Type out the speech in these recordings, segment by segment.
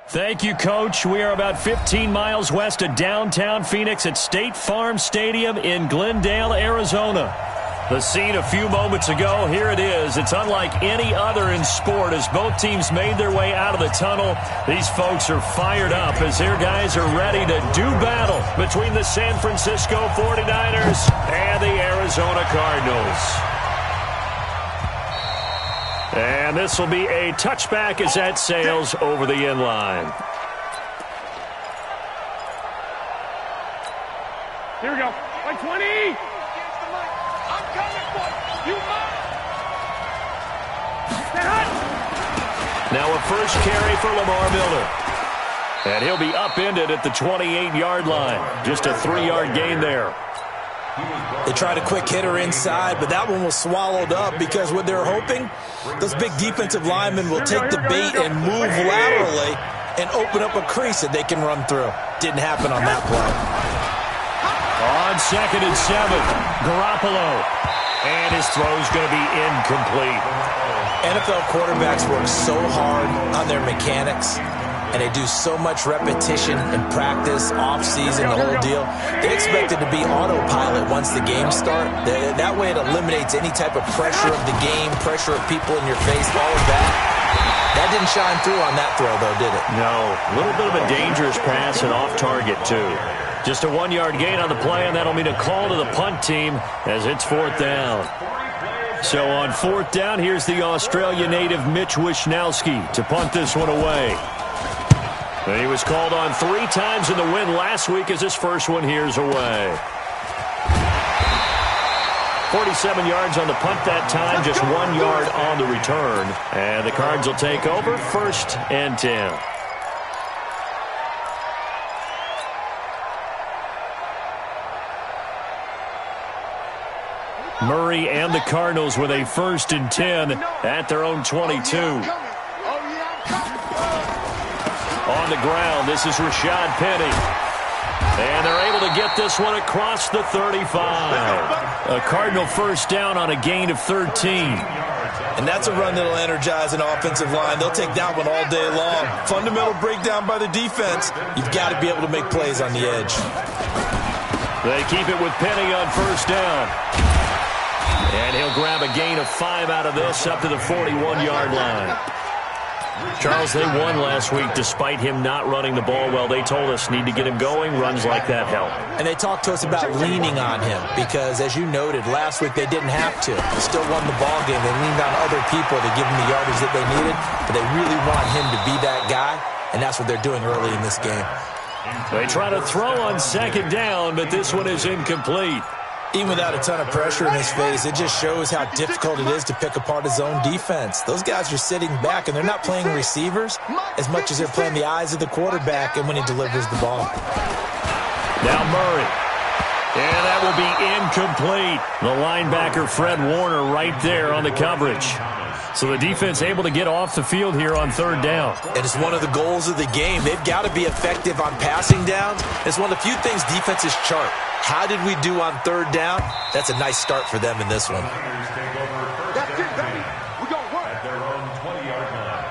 Thank you, Coach. We are about 15 miles west of downtown Phoenix at State Farm Stadium in Glendale, Arizona. The scene a few moments ago, here it is. It's unlike any other in sport as both teams made their way out of the tunnel. These folks are fired up as their guys are ready to do battle between the San Francisco 49ers and the Arizona Cardinals. And this will be a touchback as that sails over the end line. Here we go. Like 20. I'm coming for you. Now a first carry for Lamar Miller. And he'll be upended at the 28-yard line. Just a 3-yard gain there. They tried a quick hitter inside, but that one was swallowed up because what they're hoping, those big defensive linemen will take the bait and move laterally and open up a crease that they can run through. Didn't happen on that play. On 2nd and 7, Garoppolo. And his throw's going to be incomplete. NFL quarterbacks work so hard on their mechanics, and they do so much repetition and practice, off-season, the whole deal. They expect it to be autopilot once the games start. That way it eliminates any type of pressure of the game, pressure of people in your face, all of that. That didn't shine through on that throw, though, did it? No. A little bit of a dangerous pass and off target, too. Just a 1-yard gain on the play, and that'll mean a call to the punt team as it's 4th down. So on 4th down, here's the Australia native Mitch Wishnowski to punt this one away. And he was called on 3 times in the win last week as his first one here's away. 47 yards on the punt that time, just 1 yard on the return. And the Cards will take over 1st and 10. Murray and the Cardinals with a 1st and 10 at their own 22. On the ground, this is Rashad Penny. And they're able to get this one across the 35. A Cardinal first down on a gain of 13. And that's a run that'll energize an offensive line. They'll take that one all day long. Fundamental breakdown by the defense. You've got to be able to make plays on the edge. They keep it with Penny on 1st down. And he'll grab a gain of 5 out of this up to the 41-yard line. Charles, they won last week despite him not running the ball well. They told us need to get him going. Runs like that help. And they talked to us about leaning on him because, as you noted, last week they didn't have to. They still won the ball game. They leaned on other people to give them the yardage that they needed, but they really want him to be that guy, and that's what they're doing early in this game. They try to throw on 2nd down, but this one is incomplete. Even without a ton of pressure in his face, it just shows how difficult it is to pick apart his own defense. Those guys are sitting back, and they're not playing receivers as much as they're playing the eyes of the quarterback and when he delivers the ball. Now Murray. And that will be incomplete. The linebacker, Fred Warner, right there on the coverage. So the defense able to get off the field here on 3rd down. And it's one of the goals of the game. They've got to be effective on passing downs. It's one of the few things defenses chart. How did we do on 3rd down? That's a nice start for them in this one. That's it, baby. We're going to work. At their own 20-yard line.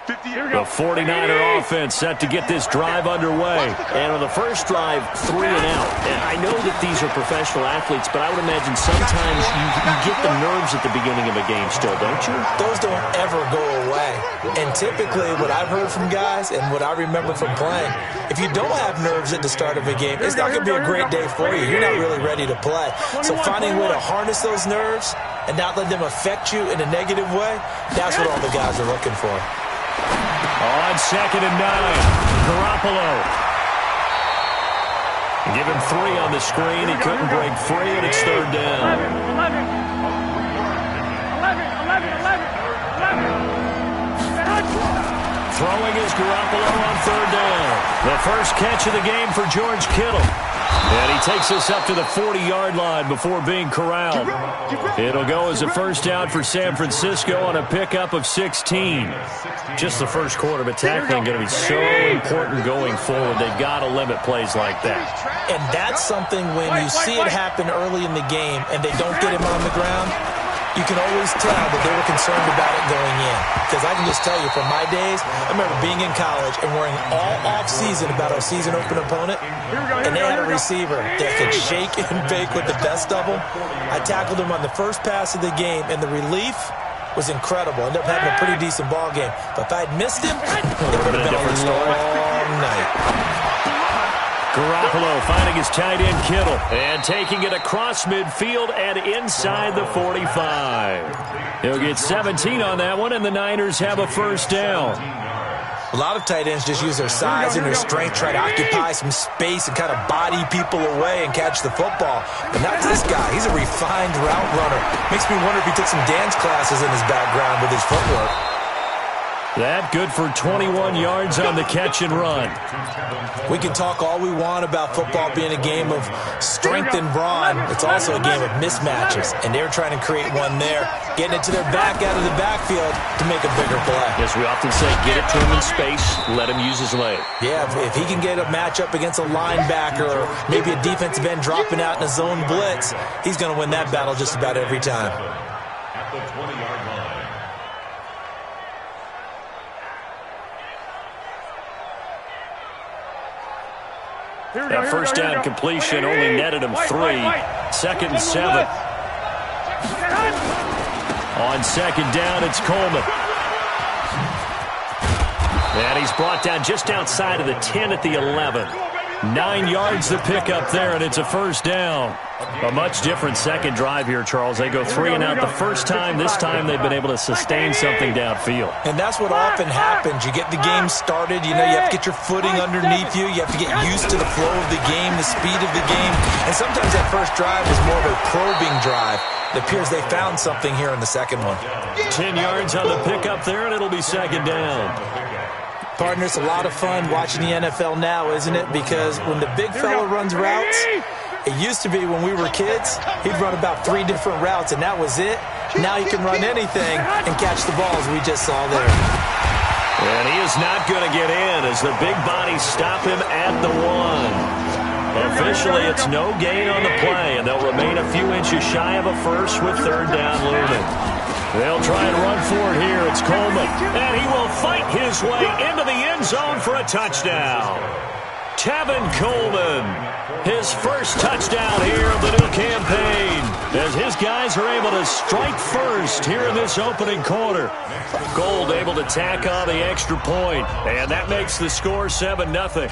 The 49er offense set to get this drive underway. And on the first drive, 3 and out. And I know that these are professional athletes, but I would imagine sometimes you get the nerves at the beginning of a game still, don't you? Those don't ever go away. And typically what I've heard from guys and what I remember from playing, if you don't have nerves at the start of a game, it's not going to be a great day for you. You're not really ready to play. So finding a way to harness those nerves and not let them affect you in a negative way, that's what all the guys are looking for. On 2nd and 9, Garoppolo. Give him 3 on the screen. He couldn't break free, and it's 3rd down. 11. Throwing is Garoppolo on 3rd down. The first catch of the game for George Kittle. And he takes us up to the 40-yard line before being corralled. It'll go as a first down for San Francisco on a pickup of 16. Just the first quarter, but tackling going to be so important going forward. They've got to limit plays like that. And that's something when you see it happen early in the game and they don't get him on the ground, you can always tell that they were concerned about it going in. Because I can just tell you from my days, I remember being in college and worrying all off-season about our season open opponent, and they had a receiver that could shake and bake with the best of them. I tackled him on the first pass of the game, and the relief was incredible. Ended up having a pretty decent ball game. But if I had missed him, it would have been a long night. Garoppolo finding his tight end Kittle and taking it across midfield and inside the 45. He'll get 17 on that one, and the Niners have a first down. A lot of tight ends just use their size and their strength, try to occupy some space and kind of body people away and catch the football. But not this guy. He's a refined route runner. Makes me wonder if he took some dance classes in his background with his footwork. That good for 21 yards on the catch and run. We can talk all we want about football being a game of strength and brawn. It's also a game of mismatches, and they're trying to create one there, getting it to their back out of the backfield to make a bigger play. As we often say, get it to him in space, let him use his leg. Yeah, if he can get a matchup against a linebacker or maybe a defensive end dropping out in a zone blitz, he's going to win that battle just about every time. At the 20-yard line. That first down completion only netted him 3. Second and 7. On second down, it's Coleman. And he's brought down just outside of the 10 at the 11. 9 yards to pick up there, and it's a first down. A much different second drive here, Charles. They go 3 and out the first time. This time they've been able to sustain something downfield. And that's what often happens. You get the game started. You know, you have to get your footing underneath you. You have to get used to the flow of the game, the speed of the game. And sometimes that first drive is more of a probing drive. It appears they found something here in the second one. 10 yards on the pickup there, and it'll be second down. Partner, it's a lot of fun watching the NFL now, isn't it? Because when the big fella runs routes, it used to be when we were kids, he'd run about 3 different routes, and that was it. Now he can run anything and catch the balls we just saw there. And he is not going to get in as the big bodies stop him at the 1. Officially, it's no gain on the play, and they'll remain a few inches shy of a first with third down looming. They'll try and run for it here. It's Coleman, and he will fight his way into the end zone for a touchdown. Tevin Coleman, his first touchdown here of the new campaign, as his guys are able to strike first here in this opening quarter. Gold able to tack on the extra point, and that makes the score 7-0.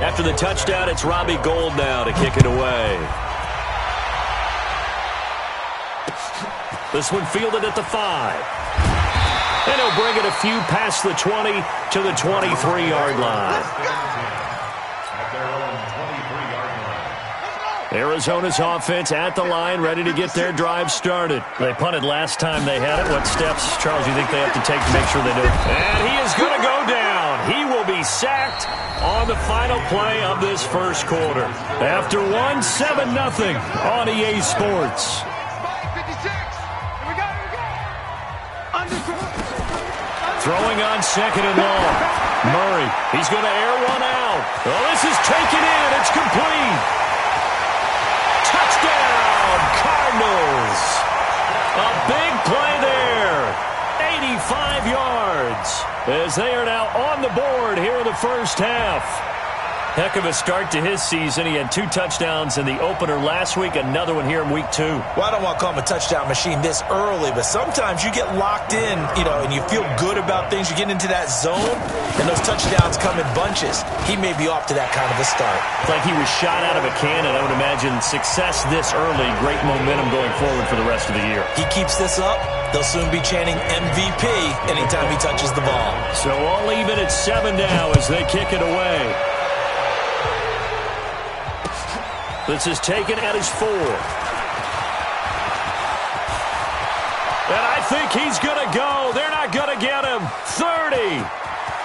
After the touchdown, it's Robbie Gould now to kick it away. This one fielded at the 5. And he'll bring it a few past the 20 to the 23-yard line. Arizona's offense at the line, ready to get their drive started. They punted last time they had it. What steps, Charles, you think they have to take to make sure they do it? And he is going to go down. He will be sacked on the final play of this first quarter. After 7-0 on EA Sports. Throwing on second and long. Murray, he's going to air one out. Oh, this is taken in. It's complete. Touchdown, Cardinals. A big play there. 85 yards as they are now on the board here in the first half. Heck of a start to his season. He had 2 touchdowns in the opener last week, another one here in week 2. Well, I don't want to call him a touchdown machine this early, but sometimes you get locked in, and you feel good about things. You get into that zone, and those touchdowns come in bunches. He may be off to that kind of a start. It's like he was shot out of a cannon. I would imagine success this early, great momentum going forward for the rest of the year. He keeps this up, they'll soon be chanting MVP anytime he touches the ball. So all even at 7 now as they kick it away. This is taken at his 4. And I think he's going to go. They're not going to get him. 30,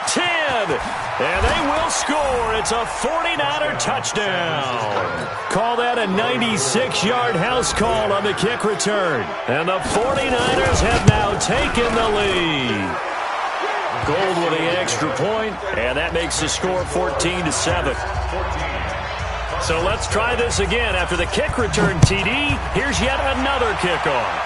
10, and they will score. It's a 49er touchdown. Call that a 96-yard house call on the kick return. And the 49ers have now taken the lead. Gold with the extra point, and that makes the score 14-7. So let's try this again. After the kick return TD, here's yet another kickoff.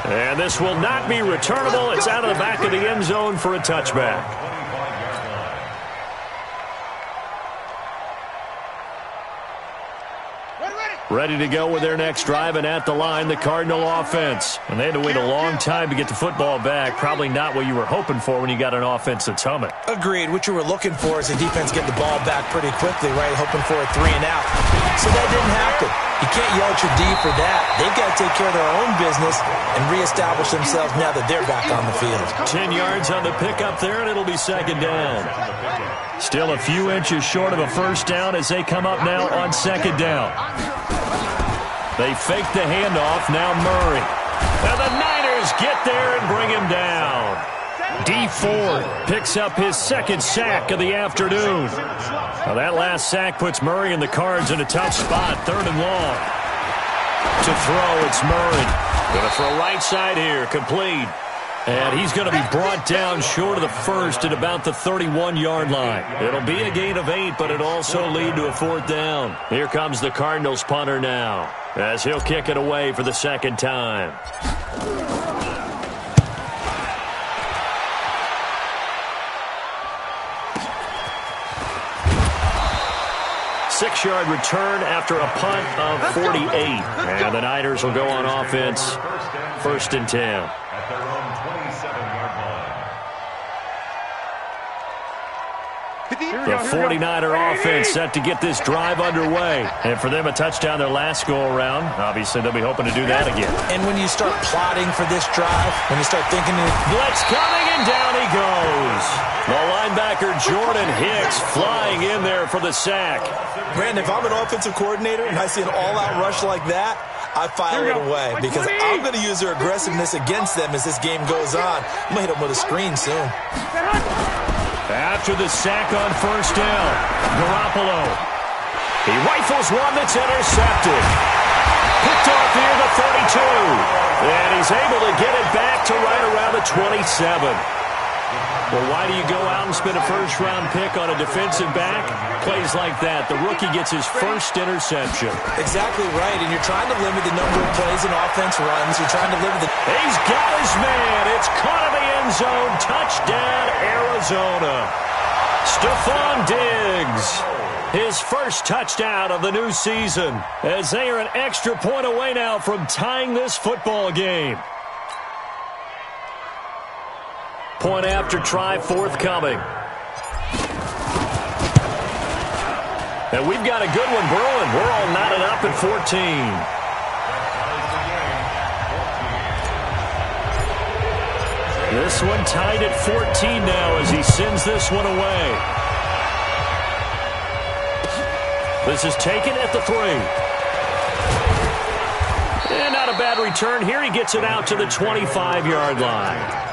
And this will not be returnable. It's out of the back of the end zone for a touchback. Ready to go with their next drive, and at the line, the Cardinal offense. And they had to wait a long time to get the football back. Probably not what you were hoping for when you got an offense that's humming. Agreed. What you were looking for is the defense getting the ball back pretty quickly, right? Hoping for a 3 and out. So that didn't happen. You can't yell at your D for that. They've got to take care of their own business and reestablish themselves now that they're back on the field. 10 yards on the pickup there, and it'll be second down. Still a few inches short of a first down as they come up now on second down. They fake the handoff, now Murray. And the Niners get there and bring him down. D Ford picks up his second sack of the afternoon. Now that last sack puts Murray and the Cards in a tough spot, 3rd and long. To throw, it's Murray. Going to throw right side here, complete. And he's going to be brought down short of the first at about the 31-yard line. It'll be a gain of 8, but it'll also lead to a 4th down. Here comes the Cardinals punter now, as he'll kick it away for the second time. Six-yard return after a punt of 48. And the Niners will go on offense, 1st and 10. The 49er offense set to get this drive underway. And for them, a touchdown their last go-around. Obviously, they'll be hoping to do that again. And when you start plotting for this drive, when you start thinking... Blitz coming, and down he goes. The linebacker, Jordan Hicks, flying in there for the sack. Brandon, if I'm an offensive coordinator and I see an all-out rush like that, I file it away because I'm going to use their aggressiveness against them as this game goes on. I'm going to hit them with a screen soon. After the sack on first down, Garoppolo. He rifles one that's intercepted. Picked off near the 32. And he's able to get it back to right around the 27. Well, why do you go out and spend a first-round pick on a defensive back? Plays like that. The rookie gets his first interception. Exactly right, and you're trying to limit the number of plays an offense runs. You're trying to limit the... He's got his man. It's caught in the end zone. Touchdown, Arizona. Stephon Diggs. His first touchdown of the new season, as they are an extra point away now from tying this football game. Point after try forthcoming. And we've got a good one brewing. We're all knotted up at 14. This one tied at 14 now as he sends this one away. This is taken at the 3. And not a bad return here. He gets it out to the 25-yard line.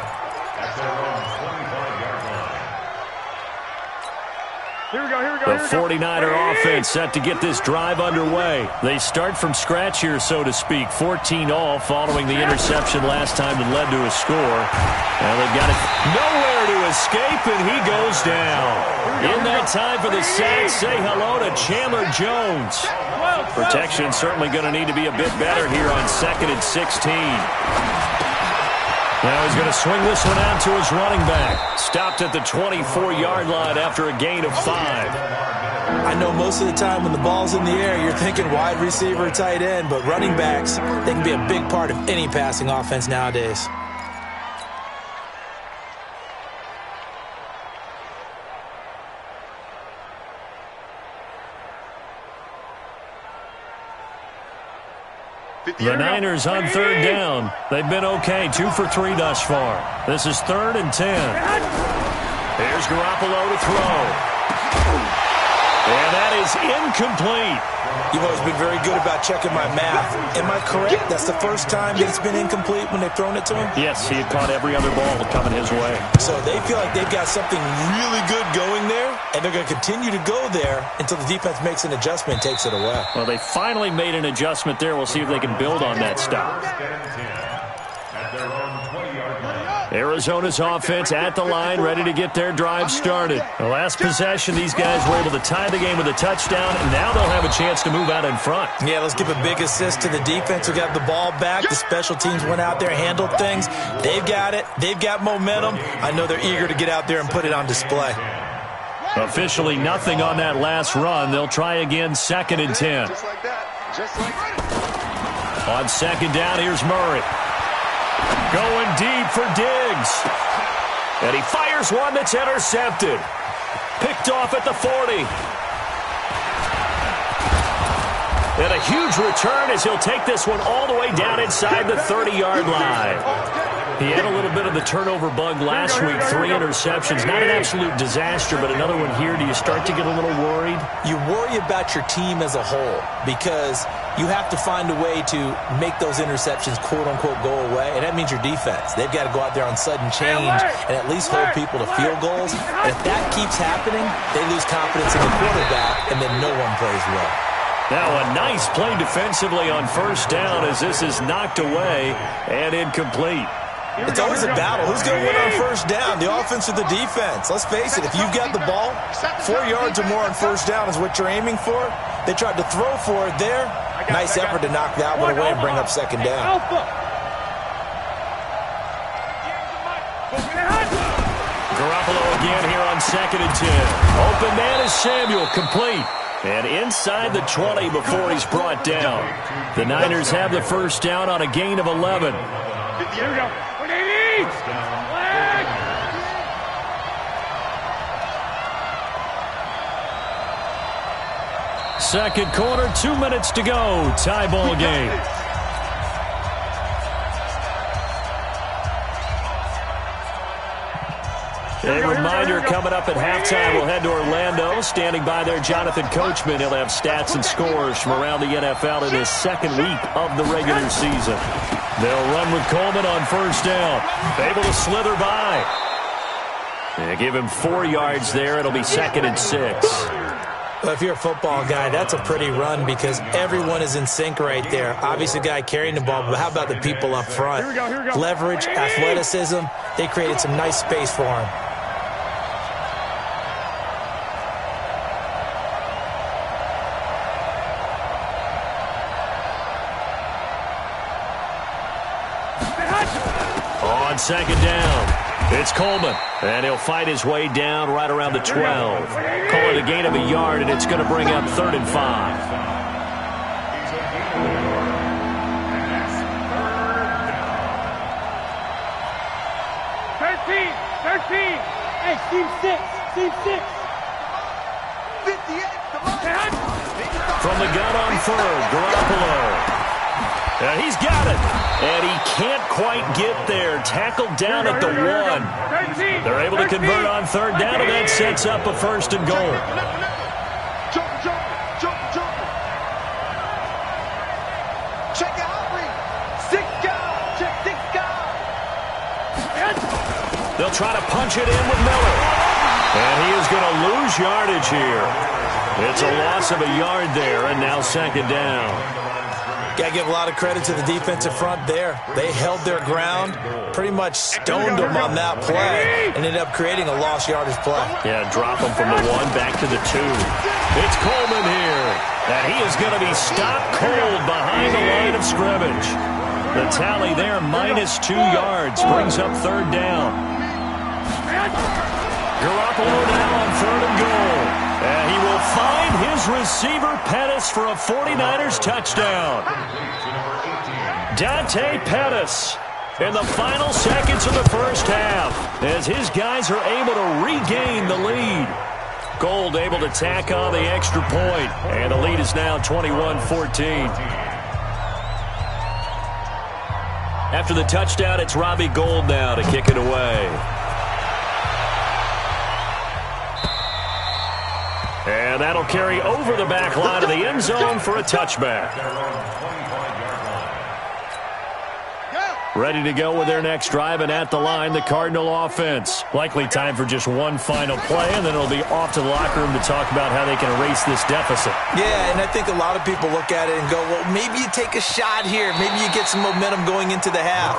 The 49er offense set to get this drive underway. They start from scratch here, so to speak. 14 all following the interception last time that led to a score. And they've got it nowhere to escape, and he goes down. In that time for the sack, say hello to Chandler Jones. Protection certainly going to need to be a bit better here on 2nd and 16. Now he's going to swing this one out to his running back. Stopped at the 24-yard line after a gain of 5. I know most of the time when the ball's in the air, you're thinking wide receiver, tight end, but running backs, they can be a big part of any passing offense nowadays. The Niners on 3rd down. They've been okay, 2 for 3 thus far. This is 3rd and 10. Here's Garoppolo to throw. And that is incomplete. You've always been very good about checking my math. Am I correct? That's the first time that it's been incomplete when they've thrown it to him? Yes, he had caught every other ball coming his way. So they feel like they've got something really good going there, and they're going to continue to go there until the defense makes an adjustment and takes it away. Well, they finally made an adjustment there. We'll see if they can build on that stop. Arizona's offense at the line, ready to get their drive started. The last possession, these guys were able to tie the game with a touchdown, and now they'll have a chance to move out in front. Yeah, let's give a big assist to the defense who got the ball back. The special teams went out there, handled things. They've got it. They've got momentum. I know they're eager to get out there and put it on display. Officially nothing on that last run. They'll try again, 2nd and 10. Just like that. Just like that. On 2nd down, here's Murray. Going deep for Diggs. And he fires one that's intercepted. Picked off at the 40. And a huge return as he'll take this one all the way down inside the 30-yard line. He had a little bit of the turnover bug last week, 3 interceptions. Not an absolute disaster, but another one here. Do you start to get a little worried? You worry about your team as a whole because you have to find a way to make those interceptions, quote-unquote, go away, and that means your defense. They've got to go out there on sudden change and at least hold people to field goals. And if that keeps happening, they lose confidence in the quarterback, and then no one plays well. Now a nice play defensively on 1st down as this is knocked away and incomplete. It's always a battle. Who's going to win on 1st down, the offense or the defense? Let's face it, if you've got the ball, 4 yards or more on 1st down is what you're aiming for. They tried to throw for it there. Nice effort to knock that one away and bring up 2nd down. Garoppolo again here on 2nd and 10. Open man is Samuel, complete. And inside the 20 before he's brought down. The Niners have the 1st down on a gain of 11. Here we go. What do you need? Flag! Second quarter, 2 minutes to go. Tie ball game. A reminder coming up at halftime, we'll head to Orlando. Standing by there, Jonathan Coachman. He'll have stats and scores from around the NFL in his 2nd week of the regular season. They'll run with Coleman on 1st down. Able to slither by. And give him 4 yards there. It'll be 2nd and 6. Well, if you're a football guy, that's a pretty run because everyone is in sync right there. Obviously, the guy carrying the ball, but how about the people up front? Here we go. Leverage, athleticism. They created some nice space for him. On 2nd down, it's Coleman. And he'll fight his way down right around the 12. Call it a gain of a yard, and it's going to bring up 3rd and 5. Hey, team 6. Team 6. 58. From the gun on 3rd, Garoppolo. And he's got it. And he can't quite get there. Tackled down at the 1. They're able to convert on 3rd down, and that sets up a 1st and goal. Check out, 6 guys. Check 6 guys. They'll try to punch it in with Miller. And he is going to lose yardage here. It's a loss of a yard there, and now 2nd down. Got to give a lot of credit to the defensive front there. They held their ground, pretty much stoned them on that play, and ended up creating a lost yardage play. Yeah, drop them from the 1 back to the 2. It's Coleman here. And he is going to be stopped cold behind the line of scrimmage. The tally there, -2 yards, brings up 3rd down. Garoppolo now on 3rd and goal. And he will find his receiver, Pettis, for a 49ers touchdown. Dante Pettis in the final seconds of the 1st half as his guys are able to regain the lead. Gold able to tack on the extra point, and the lead is now 21-14. After the touchdown, it's Robbie Gould now to kick it away. And that'll carry over the back line of the end zone for a touchback. Ready to go with their next drive, and at the line, the Cardinal offense. Likely time for just one final play, and then it'll be off to the locker room to talk about how they can erase this deficit. Yeah, and I think a lot of people look at it and go, well, maybe you take a shot here. Maybe you get some momentum going into the half.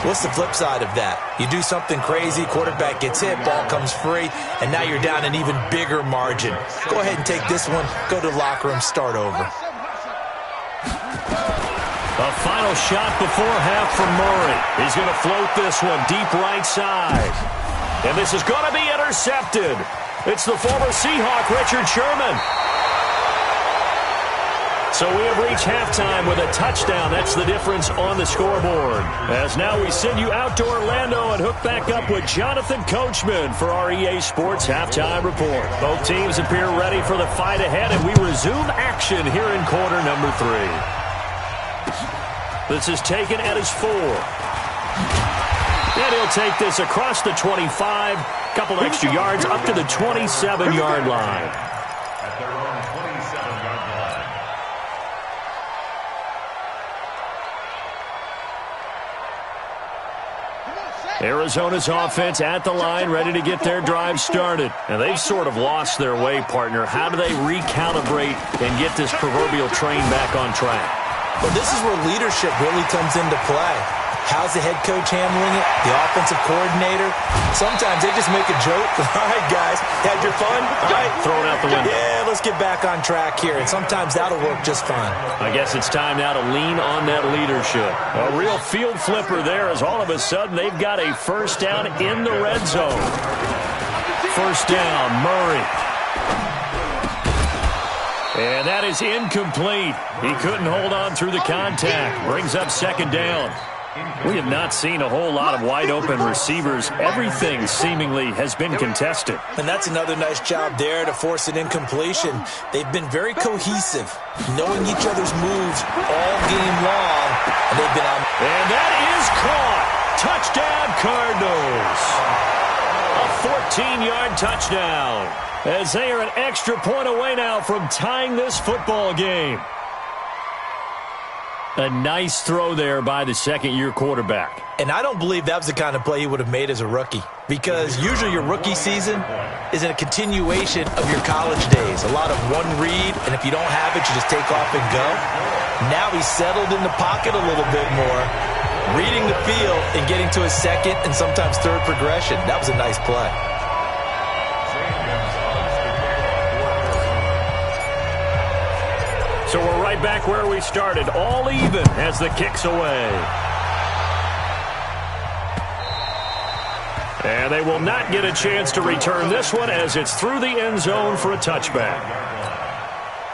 What's the flip side of that? You do something crazy, quarterback gets hit, ball comes free, and now you're down an even bigger margin. Go ahead and take this one, go to the locker room, start over. A final shot before half from Murray. He's going to float this one deep right side. And this is going to be intercepted. It's the former Seahawk, Richard Sherman. So we have reached halftime with a touchdown. That's the difference on the scoreboard. As now we send you out to Orlando and hook back up with Jonathan Coachman for our EA Sports Halftime Report. Both teams appear ready for the fight ahead, and we resume action here in quarter number 3. This is taken at his 4. And he'll take this across the 25. Couple extra yards up to the 27-yard line. At their own 27-yard line. Arizona's offense at the line, ready to get their drive started. And they've sort of lost their way, partner. How do they recalibrate and get this proverbial train back on track? Well, this is where leadership really comes into play. How's the head coach handling it? The offensive coordinator? Sometimes they just make a joke. All right, guys, had your fun? All right, throw it out the window. Yeah, let's get back on track here. And sometimes that'll work just fine. I guess it's time now to lean on that leadership. A real field flipper there as all of a sudden they've got a first down in the red zone. First down, Murray. And that is incomplete. He couldn't hold on through the contact. Brings up second down. We have not seen a whole lot of wide-open receivers. Everything seemingly has been contested. And that's another nice job there to force an incompletion. They've been very cohesive, knowing each other's moves all game long. And they've been on. And that is caught. Touchdown, Cardinals. A 14-yard touchdown. As they are an extra point away now from tying this football game. A nice throw there by the second-year quarterback. And I don't believe that was the kind of play he would have made as a rookie. Because usually your rookie season is in a continuation of your college days. A lot of one read, and if you don't have it, you just take off and go. Now he's settled in the pocket a little bit more, reading the field and getting to his second and sometimes third progression. That was a nice play. So we're right back where we started, all even as the kick's away. And they will not get a chance to return this one as it's through the end zone for a touchback.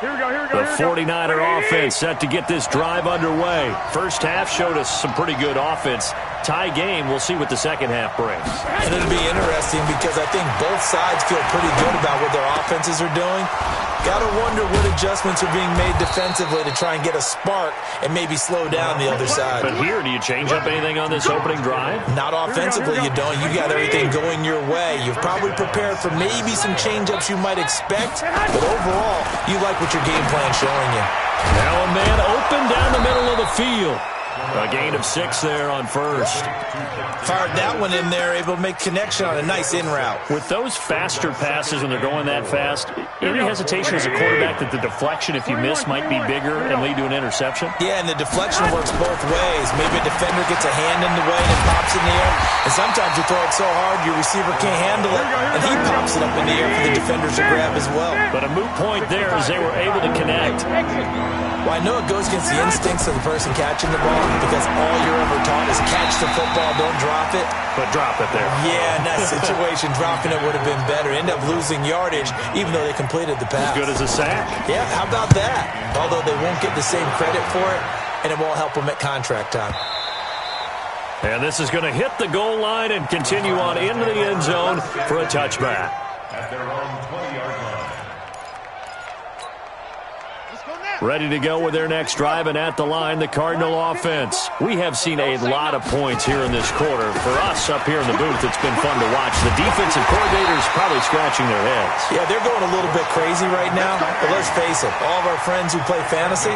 Here we go, here we go. The 49er offense set to get this drive underway. First half showed us some pretty good offense. Tie game, we'll see what the second half brings. And it'll be interesting because I think both sides feel pretty good about what their offenses are doing. Got to wonder what adjustments are being made defensively to try and get a spark and maybe slow down the other side. But here, do you change up anything on this opening drive? Not offensively, you don't. You got everything going your way. You've probably prepared for maybe some change-ups you might expect, but overall, you like what your game plan's showing you. Now a man open down the middle of the field. A gain of 6 there on first. Fired that one in there, able to make connection on a nice in route. With those faster passes when they're going that fast, any hesitation as a quarterback that the deflection, if you miss, might be bigger and lead to an interception? Yeah, and the deflection works both ways. Maybe a defender gets a hand in the way and it pops in the air. And sometimes you throw it so hard your receiver can't handle it, and he pops it up in the air for the defenders to grab as well. But a moot point there as they were able to connect. Well, I know it goes against the instincts of the person catching the ball because all you're ever taught is catch the football, don't drop it. But drop it there. Yeah, in that situation, dropping it would have been better. End up losing yardage, even though they completed the pass. As good as a sack. Yeah, how about that? Although they won't get the same credit for it, and it won't help them at contract time. And this is going to hit the goal line and continue on into the end zone for a touchback. At their own 20-yard line. Let's go now. Ready to go with their next drive, and at the line, the Cardinal offense. We have seen a lot of points here in this quarter. For us up here in the booth, it's been fun to watch. The defensive coordinators probably scratching their heads. Yeah, they're going a little bit crazy right now, but let's face it, all of our friends who play fantasy,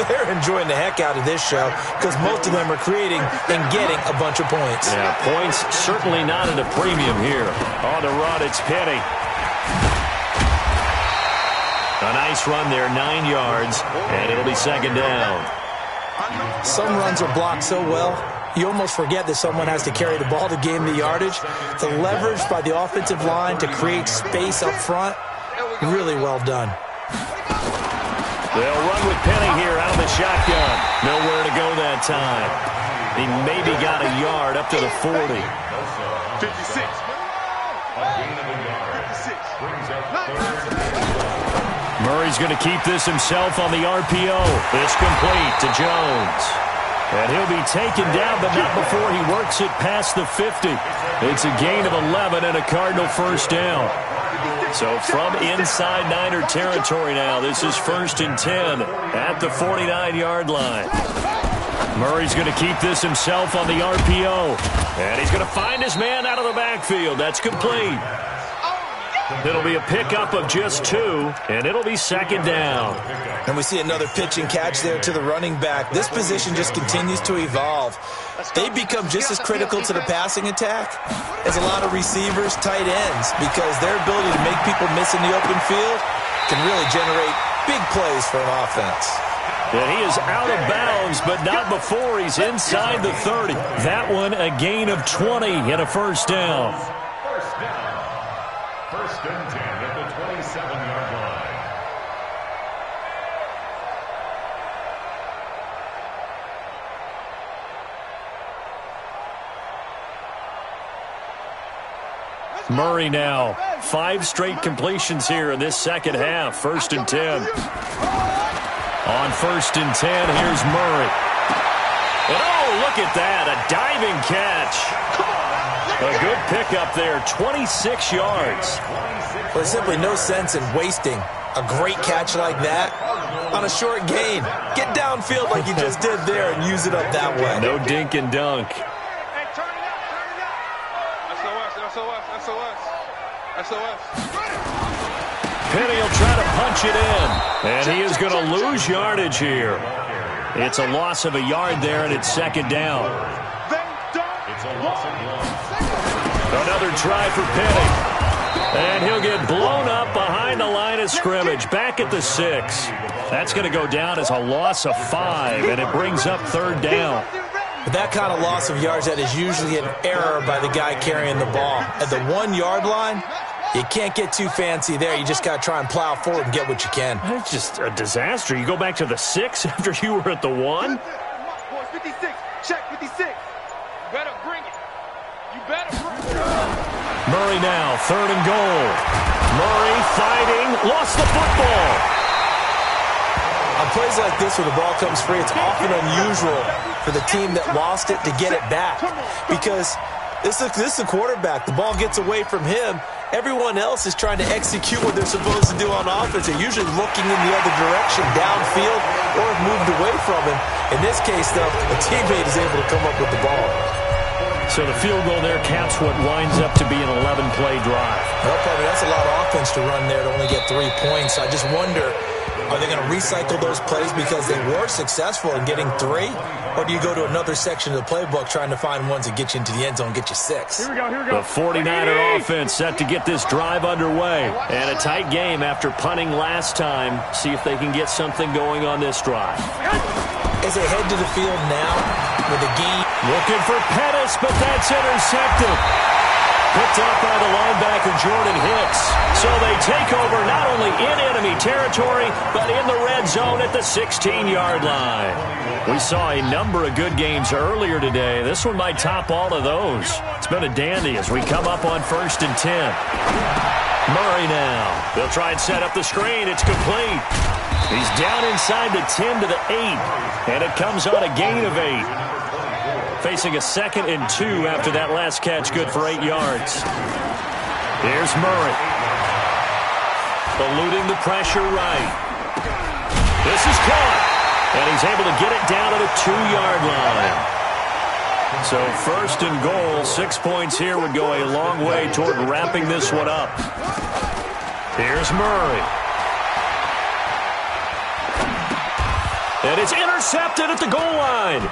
they're enjoying the heck out of this show because most of them are creating and getting a bunch of points. Yeah, points certainly not at a premium here. On the run, it's Penny. A nice run there, 9 yards, and it'll be second down. Some runs are blocked so well, you almost forget that someone has to carry the ball to gain the yardage. The leverage by the offensive line to create space up front, really well done. They'll run with Penny here out of the shotgun. Nowhere to go that time. He maybe got a yard up to the 40. 56. Murray's going to keep this himself on the RPO. This complete to Jones. And he'll be taken down, but not before he works it past the 50. It's a gain of 11 and a Cardinal first down. So from inside Niner territory now, this is 1st and 10 at the 49-yard line. Murray's going to keep this himself on the RPO. And he's going to find his man out of the backfield. That's complete. It'll be a pickup of just 2, and it'll be second down. And we see another pitch and catch there to the running back. This position just continues to evolve. They become just as critical to the passing attack as a lot of receivers, tight ends, because their ability to make people miss in the open field can really generate big plays for an offense. And he is out of bounds, but not before he's inside the 30. That one a gain of 20 and a first down. First and 10 at the 27-yard line. Murray now. 5 straight completions here in this second half. 1st and 10. On 1st and 10, here's Murray. And oh, look at that. A diving catch. A good pickup there, 26 yards. Well, there's simply no sense in wasting a great catch like that on a short gain. Get downfield like you just did there and use it up that way. No dink and dunk. Hey, turn it up. SOS. Penny will try to punch it in, and he is going to lose yardage here. It's a loss of a yard there, and it's second down. It's a loss of 1. Another try for Penny. And he'll get blown up behind the line of scrimmage, back at the 6. That's going to go down as a loss of 5, and it brings up third down. But that kind of loss of yards, that is usually an error by the guy carrying the ball. At the 1-yard line, you can't get too fancy there. You just got to try and plow forward and get what you can. It's just a disaster. You go back to the 6 after you were at the 1. 56. Check 56. You better bring it. Murray now, 3rd and goal. Murray fighting, lost the football. On plays like this where the ball comes free, it's often unusual for the team that lost it to get it back. Because this is the quarterback. The ball gets away from him. Everyone else is trying to execute what they're supposed to do on offense. They're usually looking in the other direction, downfield, or have moved away from him. In this case, though, a teammate is able to come up with the ball. So the field goal there caps what winds up to be an 11-play drive. Well, probably that's a lot of offense to run there to only get 3 points. I just wonder, are they going to recycle those plays because they were successful in getting 3? Or do you go to another section of the playbook trying to find ones that get you into the end zone and get you 6? Here we go. The 49er offense set to get this drive underway. And a tight game after punting last time. See if they can get something going on this drive. As they head to the field now with a gain. Looking for Pettis, but that's intercepted. Picked up by the linebacker, Jordan Hicks. So they take over not only in enemy territory, but in the red zone at the 16-yard line. We saw a number of good games earlier today. This one might top all of those. It's been a dandy as we come up on 1st and 10. Murray now. They'll try and set up the screen. It's complete. He's down inside the 10 to the 8, and it comes on a gain of 8. Facing a 2nd and 2 after that last catch, good for 8 yards. Here's Murray. Eluding the pressure right. This is caught. And he's able to get it down to the 2-yard line. So 1st and goal, 6 points here would go a long way toward wrapping this one up. Here's Murray. And it's intercepted at the goal line.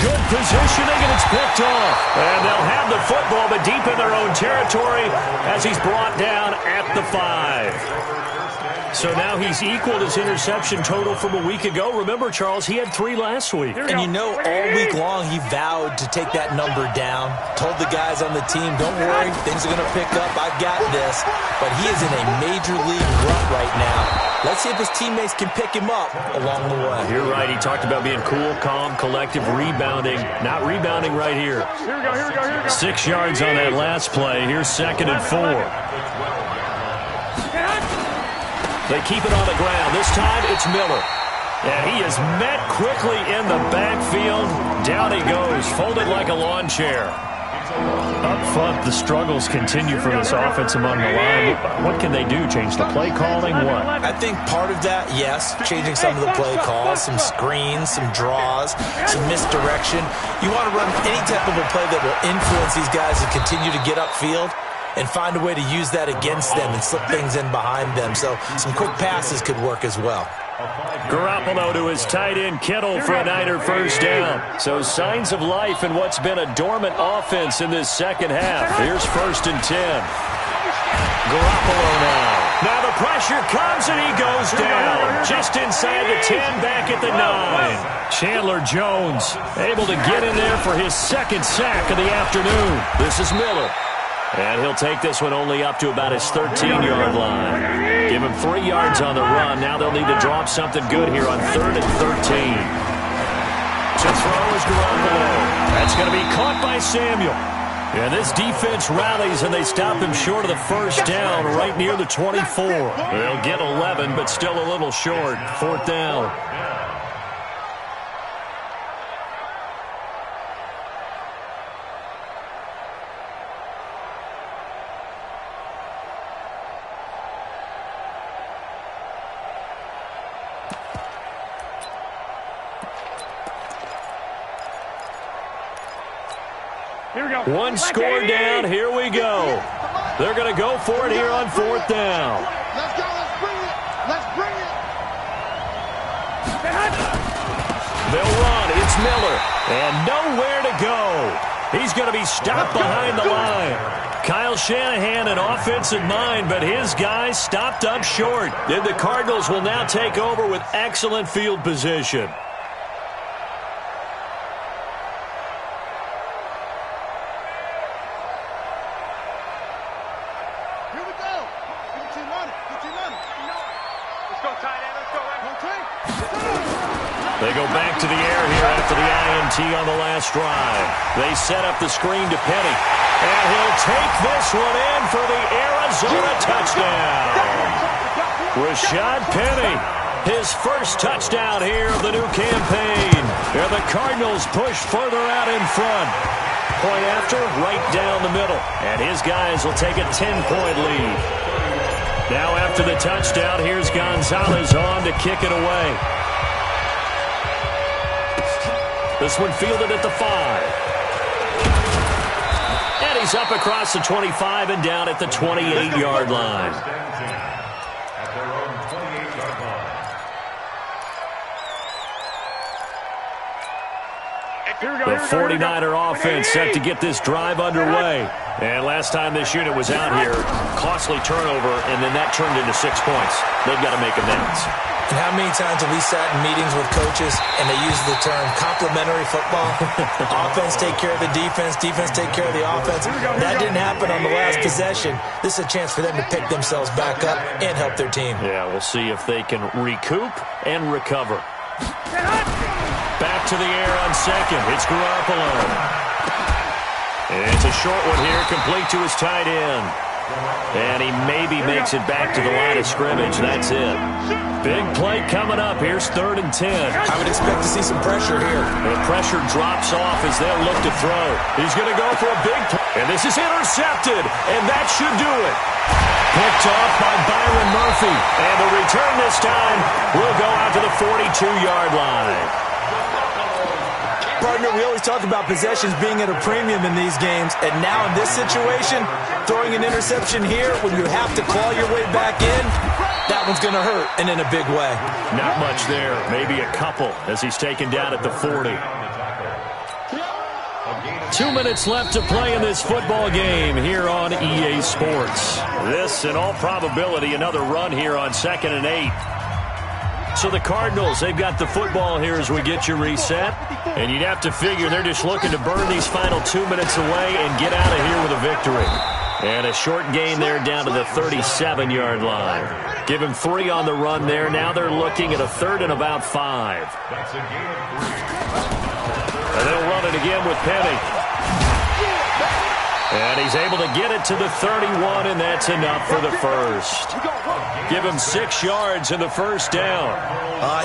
Good positioning, and it's picked off. And they'll have the football, but deep in their own territory as he's brought down at the 5. So now he's equaled his interception total from a week ago. Remember, Charles, he had 3 last week. And you know, all week long he vowed to take that number down. Told the guys on the team, don't worry, things are going to pick up. I've got this. But he is in a major league rut right now. Let's see if his teammates can pick him up along the way. You're right. He talked about being cool, calm, collective, rebounding. Not rebounding right here. Here we go. 6 yards on that last play. Here's 2nd and 4. They keep it on the ground. This time it's Miller. And he is met quickly in the backfield. Down he goes, folded like a lawn chair. Up front, the struggles continue for this offense among the line. What can they do? Change the play calling? What? I think part of that, yes, changing some of the play calls, some screens, some draws, some misdirection. You want to run any type of a play that will influence these guys to continue to get upfield and find a way to use that against them and slip things in behind them. So some quick passes could work as well. Garoppolo to his tight end Kittle for a Niner 1st down. So signs of life in what's been a dormant offense in this second half. Here's 1st and 10. Garoppolo now. Now the pressure comes and he goes down. Just inside the 10, back at the 9. Chandler Jones able to get in there for his 2nd sack of the afternoon. This is Miller. And he'll take this one only up to about his 13-yard line. Give him 3 yards on the run. Now they'll need to drop something good here on 3rd and 13. To throw is Garoppolo. That's going to be caught by Samuel. And this defense rallies, and they stop him short of the 1st down right near the 24. They'll get 11, but still a little short. 4th down. One score down. Here we go. They're going to go for it here on 4th down. Let's go. Let's bring it. Let's bring it. They'll run. It's Miller. And nowhere to go. He's going to be stopped behind the line. Kyle Shanahan, an offensive mind, but his guys stopped up short. And the Cardinals will now take over with excellent field position. They go back to the air here after the INT on the last drive. They set up the screen to Penny. And he'll take this one in for the Arizona touchdown. Rashad Penny, his 1st touchdown here of the new campaign. And the Cardinals push further out in front. Point after, right down the middle. And his guys will take a 10-point lead. Now after the touchdown, here's Gonzalez on to kick it away. This one fielded at the 5. And he's up across the 25 and down at the 28-yard line. The 49er offense set to get this drive underway. And last time this unit was out here, costly turnover, and then that turned into 6 points. They've got to make amends. And how many times have we sat in meetings with coaches and they use the term complementary football? Offense take care of the defense, defense take care of the offense. That didn't happen on the last possession. This is a chance for them to pick themselves back up and help their team. Yeah, we'll see if they can recoup and recover. Back to the air on 2nd. It's Garoppolo. It's a short one here, complete to his tight end. And he maybe makes it back to the line of scrimmage. That's it. Big play coming up. Here's 3rd and 10. I would expect to see some pressure here. The pressure drops off as they'll look to throw. He's going to go for a big play. And this is intercepted. And that should do it. Picked off by Byron Murphy. And the return this time will go out to the 42-yard line. Partner, we always talk about possessions being at a premium in these games, and now in this situation, throwing an interception here when you have to claw your way back in, that one's going to hurt, and in a big way. Not much there, maybe a couple as he's taken down at the 40. 2 minutes left to play in this football game here on EA Sports. This, in all probability, another run here on 2nd and 8. So the Cardinals, they've got the football here as we get you reset. And you'd have to figure they're just looking to burn these final 2 minutes away and get out of here with a victory. And a short gain there down to the 37-yard line. Give him 3 on the run there. Now they're looking at a 3rd and about 5. That's a gain of 3. And they'll run it again with Penny. And he's able to get it to the 31, and that's enough for the first. Give him 6 yards in the first down.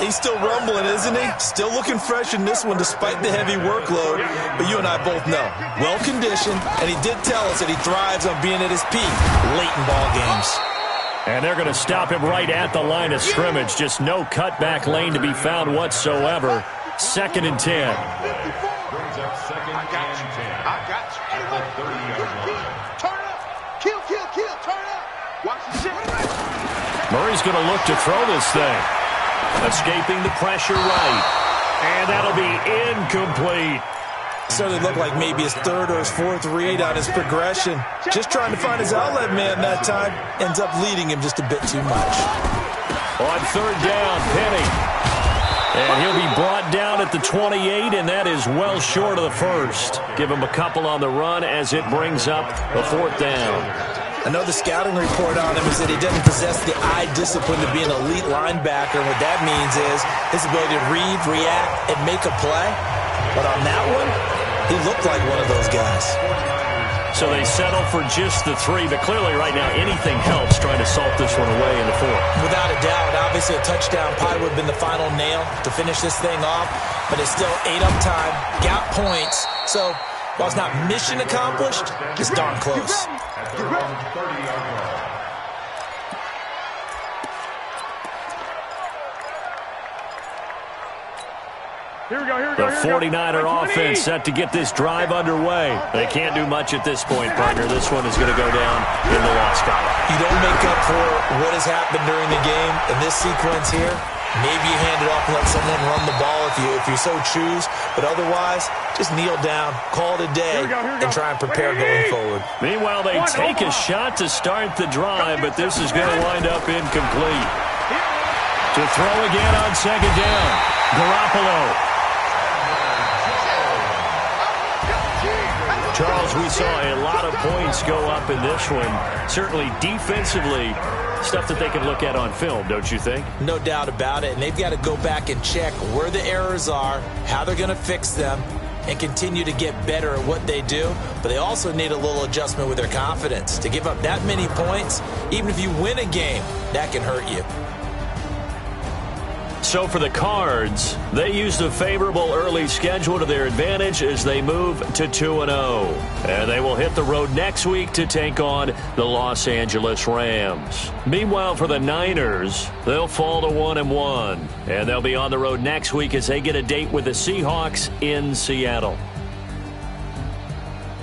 He's still rumbling, isn't he? Still looking fresh in this one despite the heavy workload. But you and I both know, well-conditioned, and he did tell us that he thrives on being at his peak late in ball games. And they're going to stop him right at the line of scrimmage. Just no cutback lane to be found whatsoever. 2nd and 10. Brings up 2nd and 10. At the 30-yard line. Turn up. Kill, turn up. Watch the shit. Murray's going to look to throw this thing. Escaping the pressure right. And that'll be incomplete. Certainly looked like maybe his 3rd or his 4th read on his progression. Just trying to find his outlet man that time. Ends up leading him just a bit too much. On 3rd down, Penny. And he'll be brought down at the 28, and that is well short of the first. Give him a couple on the run as it brings up a 4th down. I know the scouting report on him is that he doesn't possess the eye discipline to be an elite linebacker. What that means is his ability to read, react, and make a play. But on that one, he looked like one of those guys. So they settle for just the 3, but clearly right now anything helps trying to salt this one away in the 4th. Without a doubt, obviously a touchdown probably would have been the final nail to finish this thing off, but it's still 8 up time, got points. So while it's not mission accomplished, it's darn close. At their own 30-yard line. Here we go. The 49er offense set to get this drive underway. They can't do much at this point, partner. This one is going to go down in the loss column. You don't make up for what has happened during the game in this sequence here. Maybe you hand it off and let someone run the ball if you so choose. But otherwise, just kneel down, call it a day, and try and prepare going forward. Meanwhile, they take a shot to start the drive, but this is going to wind up incomplete. To throw again on 2nd down, Garoppolo. Charles, we saw a lot of points go up in this one. Certainly defensively, stuff that they can look at on film, don't you think? No doubt about it. And they've got to go back and check where the errors are, how they're going to fix them, and continue to get better at what they do. But they also need a little adjustment with their confidence. To give up that many points, even if you win a game, that can hurt you. So for the Cards, they used a favorable early schedule to their advantage as they move to 2-0. And they will hit the road next week to take on the Los Angeles Rams. Meanwhile, for the Niners, they'll fall to 1-1. And they'll be on the road next week as they get a date with the Seahawks in Seattle.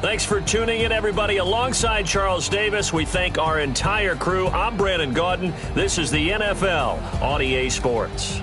Thanks for tuning in, everybody. Alongside Charles Davis, we thank our entire crew. I'm Brandon Gaudin. This is the NFL on EA Sports.